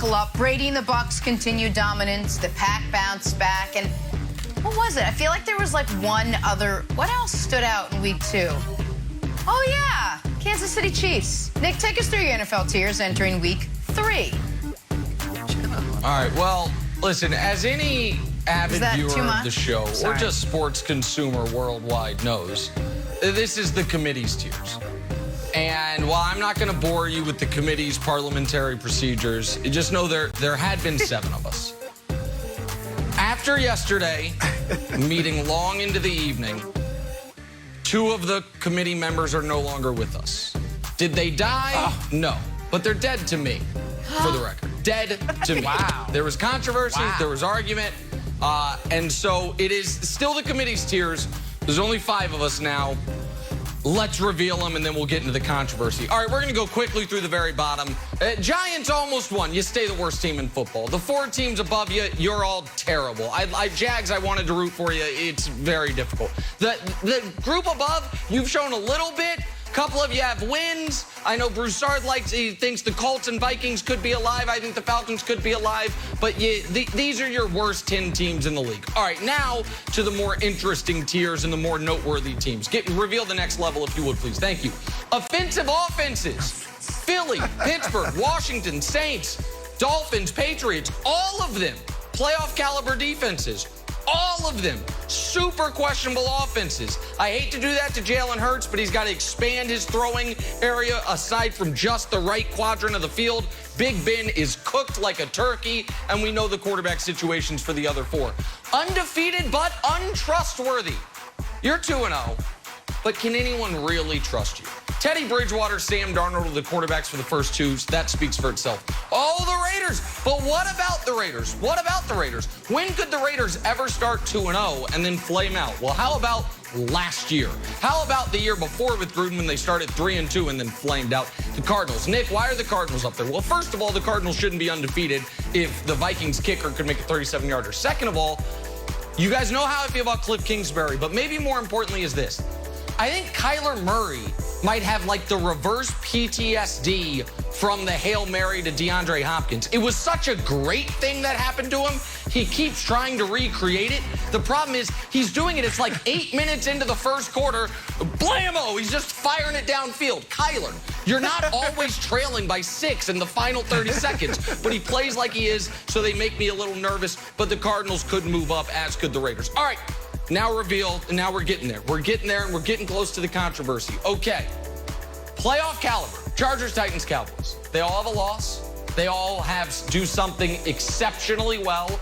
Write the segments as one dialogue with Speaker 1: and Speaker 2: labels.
Speaker 1: buckle up. Brady and the Bucs continued dominance. The Pack bounced back. And what was it? I feel like there was like one other. What else stood out in week 2? Oh, yeah. Kansas City Chiefs. Nick, take us through your NFL tiers entering week 3.
Speaker 2: All right, well, listen, as any avid viewer of the show or just sports consumer worldwide knows, this is the committee's tiers. And while I'm not going to bore you with the committee's parliamentary procedures, just know there had been 7 of us. After yesterday, meeting long into the evening, 2 of the committee members are no longer with us. Did they die? No. But they're dead to me, for the record. Dead to me.
Speaker 3: Wow.
Speaker 2: There was controversy, there was argument, and so it is still the committee's tiers. There's only 5 of us now. Let's reveal them, and then we'll get into the controversy. All right, we're going to go quickly through the very bottom. Giants almost won. You stay the worst team in football. The 4 teams above you, you're all terrible. Jags, I wanted to root for you. It's very difficult. The group above, you've shown a little bit. A couple of you have wins. I know Broussard thinks the Colts and Vikings could be alive. I think the Falcons could be alive. But these are your worst 10 teams in the league. All right, now to the more interesting tiers and the more noteworthy teams. Reveal the next level, if you would, please. Thank you. Offensive offenses. Philly, Pittsburgh, Washington, Saints, Dolphins, Patriots, all of them. Playoff caliber defenses. All of them super questionable offenses. I hate to do that to Jalen Hurts, but he's got to expand his throwing area aside from just the right quadrant of the field. Big Ben is cooked like a turkey, and we know the quarterback situations for the other 4. Undefeated but untrustworthy. You're 2-0, but can anyone really trust you? Teddy Bridgewater, Sam Darnold are the quarterbacks for the first 2. That speaks for itself. Oh, the Raiders. But what about the Raiders? What about the Raiders? When could the Raiders ever start 2-0 and then flame out? Well, how about last year? How about the year before with Gruden when they started 3-2 and then flamed out? The Cardinals. Nick, why are the Cardinals up there? Well, first of all, the Cardinals shouldn't be undefeated if the Vikings kicker could make a 37-yarder. Second of all, you guys know how I feel about Cliff Kingsbury, but maybe more importantly is this. I think Kyler Murray might have like the reverse PTSD from the Hail Mary to DeAndre Hopkins. It was such a great thing that happened to him. He keeps trying to recreate it. The problem is he's doing it. It's like 8 minutes into the first quarter. Blammo! He's just firing it downfield. Kyler, you're not always trailing by 6 in the final 30 seconds, but he plays like he is, so they make me a little nervous. But the Cardinals could move up, as could the Raiders. All right. Now revealed, and now we're getting there. We're getting there, and we're getting close to the controversy. Okay. Playoff caliber. Chargers, Titans, Cowboys. They all have a loss. They all do something exceptionally well,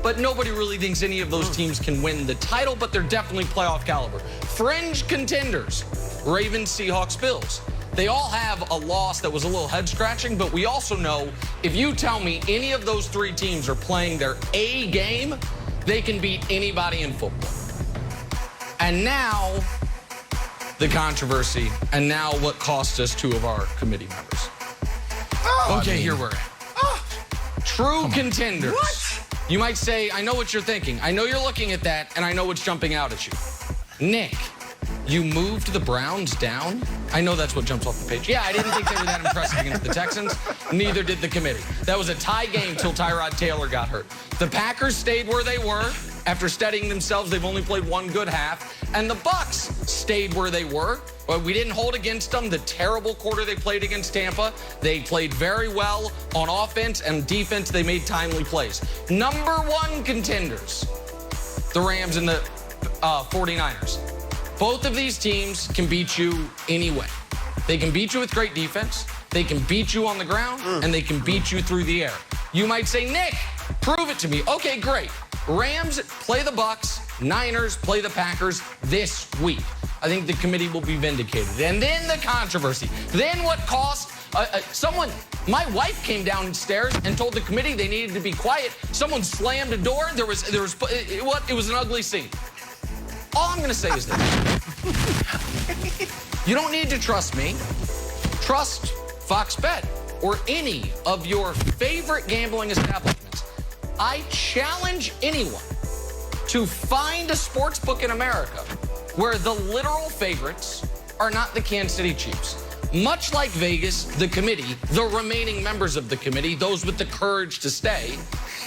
Speaker 2: but nobody really thinks any of those teams can win the title, but they're definitely playoff caliber. Fringe contenders. Ravens, Seahawks, Bills. They all have a loss that was a little head-scratching, but we also know if you tell me any of those 3 teams are playing their A game, they can beat anybody in football. And now, the controversy, and now what cost us 2 of our committee members. Okay, here we're at. True contenders.
Speaker 3: What?
Speaker 2: You might say, I know what you're thinking. I know you're looking at that, and I know what's jumping out at you. Nick, you moved the Browns down? I know that's what jumps off the page. Yeah, I didn't think they were that impressive against the Texans. Neither did the committee. That was a tie game till Tyrod Taylor got hurt. The Packers stayed where they were. After steadying themselves, they've only played 1 good half. And the Bucs stayed where they were. We didn't hold against them the terrible quarter they played against Tampa. They played very well on offense and defense. They made timely plays. Number 1 contenders, the Rams and the 49ers. Both of these teams can beat you anyway. They can beat you with great defense. They can beat you on the ground, and they can beat you through the air. You might say, Nick, prove it to me. Okay, great. Rams play the Bucs. Niners play the Packers this week. I think the committee will be vindicated. And then the controversy. Then what cost my wife came downstairs and told the committee they needed to be quiet. Someone slammed a door. It was an ugly scene. All I'm going to say is this. You don't need to trust me. Trust Fox Bet or any of your favorite gambling establishments. I challenge anyone to find a sports book in America where the literal favorites are not the Kansas City Chiefs. much like Vegas, the committee, the remaining members of the committee, those with the courage to stay,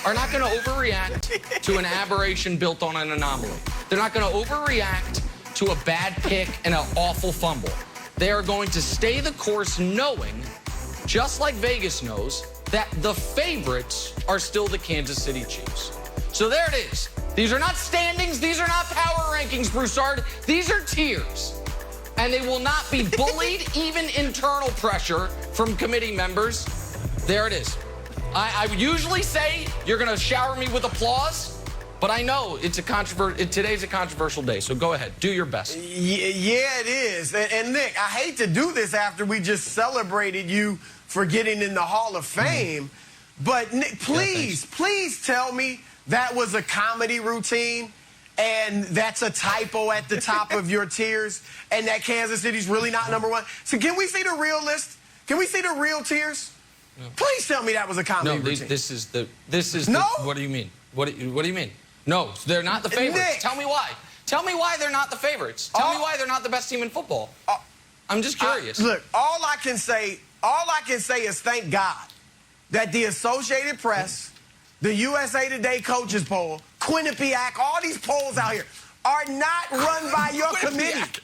Speaker 2: are not going to overreact to an aberration built on an anomaly. They're not going to overreact to a bad pick and an awful fumble. They are going to stay the course knowing, just like Vegas knows, that the favorites are still the Kansas City Chiefs. So there it is. These are not standings. These are not power rankings, Broussard. These are tiers. And they will not be bullied, even internal pressure from committee members. There it is. I usually say you're going to shower me with applause, but I know today's a controversial day, so go ahead. Do your best.
Speaker 3: Yeah, it is. And Nick, I hate to do this after we just celebrated you for getting in the Hall of Fame, but Nick, please tell me that was a comedy routine and that's a typo at the top of your tiers and that Kansas City's really not number one. So can we see the real list? Can we see the real tiers? No. Please tell me that was a comedy routine.
Speaker 2: This is
Speaker 3: no?
Speaker 2: What do you mean? What do you mean? No, they're not the favorites.
Speaker 3: Nick.
Speaker 2: Tell me why. Tell me why they're not the favorites. Tell me why they're not the best team in football. I'm just curious.
Speaker 3: Look, all I can say is thank God that the Associated Press, the USA Today Coaches Poll, Quinnipiac, all these polls out here are not run by your committee.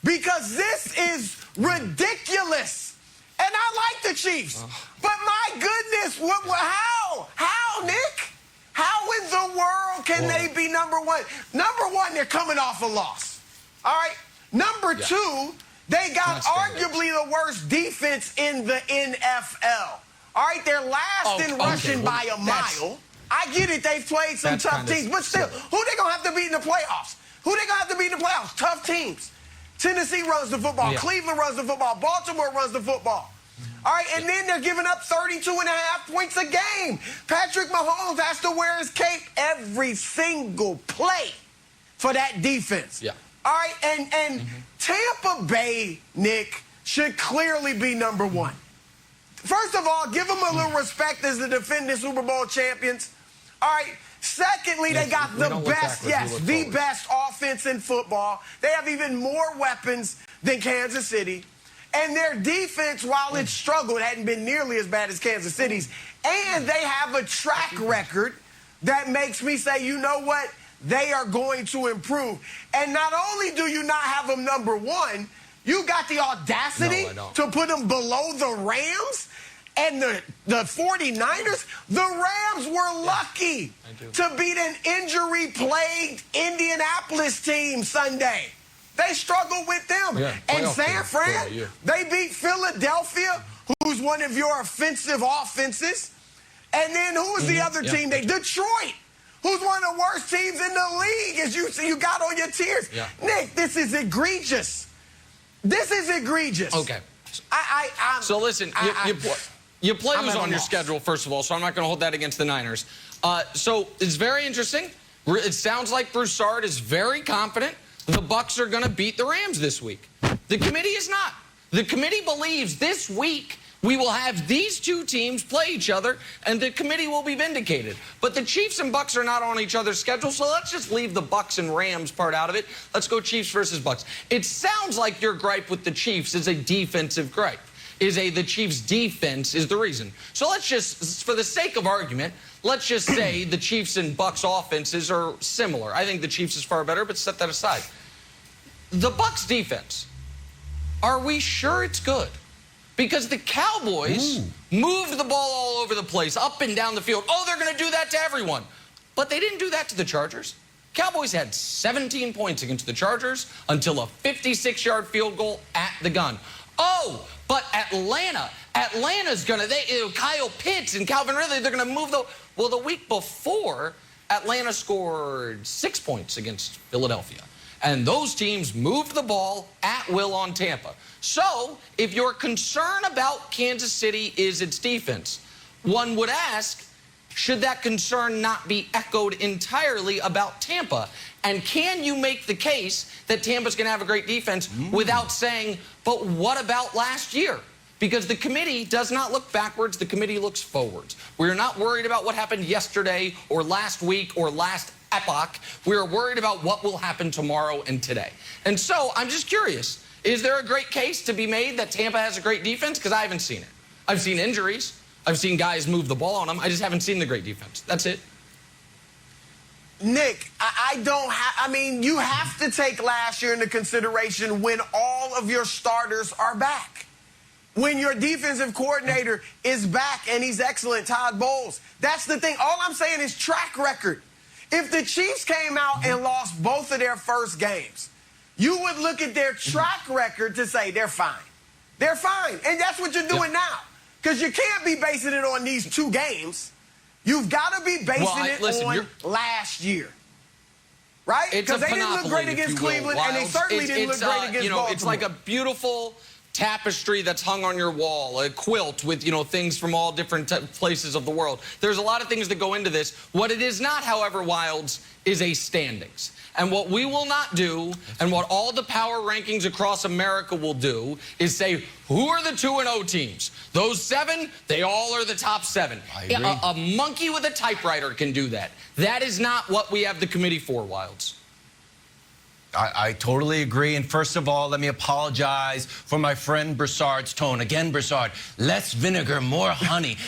Speaker 3: Because this is ridiculous. And I like the Chiefs. But my goodness, how, Nick? How in the world can they be number one? Number one, they're coming off a loss. All right? Number two, they got arguably the worst defense in the NFL. All right? They're last in rushing by a mile. I get it. They've played some tough teams. But still, who they going to have to beat in the playoffs? Who they going to have to beat in the playoffs? Tough teams. Tennessee runs the football. Yeah. Cleveland runs the football. Baltimore runs the football. All right, and then they're giving up 32.5 points a game. Patrick Mahomes has to wear his cape every single play for that defense.
Speaker 2: Yeah.
Speaker 3: All right, and Tampa Bay, Nick, should clearly be number one. First of all, give them a little respect as the defending Super Bowl champions. All right. Secondly, they got the best, the best offense in football. They have even more weapons than Kansas City. And their defense, while it struggled, hadn't been nearly as bad as Kansas City's. And they have a track record that makes me say, you know what? They are going to improve. And not only do you not have them number one, you got the audacity to put them below the Rams and the 49ers. The Rams were lucky to beat an injury-plagued Indianapolis team Sunday. They struggled with them. Yeah, and San Fran, they beat Philadelphia, who's one of your offensive offenses. And then who was the other team? Detroit, who's one of the worst teams in the league, as you got on your tiers. Yeah. Nick, this is egregious. This is egregious.
Speaker 2: Okay. So listen, you play who's on your schedule, first of all, so I'm not going to hold that against the Niners. So it's very interesting. It sounds like Broussard is very confident the Bucs are going to beat the Rams this week. The committee is not. The committee believes this week we will have these two teams play each other and the committee will be vindicated. But the Chiefs and Bucs are not on each other's schedule, so let's just leave the Bucs and Rams part out of it. Let's go Chiefs versus Bucs. It sounds like your gripe with the Chiefs is a defensive gripe. The Chiefs' defense is the reason. So let's just, for the sake of argument, let's just say the Chiefs and Bucs offenses are similar. I think the Chiefs is far better, but set that aside. The Bucs defense, are we sure it's good? Because the Cowboys moved the ball all over the place, up and down the field. Oh, they're going to do that to everyone. But they didn't do that to the Chargers. Cowboys had 17 points against the Chargers until a 56-yard field goal at the gun. Oh, but Atlanta's going to, Kyle Pitts and Calvin Ridley, they're going to move the week before, Atlanta scored 6 points against Philadelphia. And those teams moved the ball at will on Tampa. So, if your concern about Kansas City is its defense, one would ask, should that concern not be echoed entirely about Tampa? And can you make the case that Tampa's going to have a great defense without saying, but what about last year? Because the committee does not look backwards, the committee looks forwards. We're not worried about what happened yesterday or last week or last epoch. We're worried about what will happen tomorrow and today. And so I'm just curious, Is there a great case to be made that Tampa has a great defense? Because I haven't seen it. I've seen injuries. I've seen guys move the ball on them. I just haven't seen the great defense. That's it.
Speaker 3: Nick, I mean, you have to take last year into consideration when all of your starters are back. When your defensive coordinator is back and he's excellent, Todd Bowles. That's the thing. All I'm saying is track record. If the Chiefs came out and lost both of their first games, you would look at their track record to say they're fine. They're fine. And that's what you're doing now. Because you can't be basing it on these 2 games. You've got to be basing on last year. Right? Because they didn't look great against Cleveland, and they certainly didn't look great against Baltimore.
Speaker 2: It's like a beautiful tapestry that's hung on your wall, a quilt with, things from all different places of the world. There's a lot of things that go into this. What it is not, however, Wildes, is a standings. And what we will not do, and what all the power rankings across America will do, is say, who are the 2-0 teams? Those 7, they all are the top 7. A monkey with a typewriter can do that. That is not what we have the committee for, Wildes.
Speaker 4: I totally agree. And first of all, let me apologize for my friend Broussard's tone. Again, Broussard, less vinegar, more honey.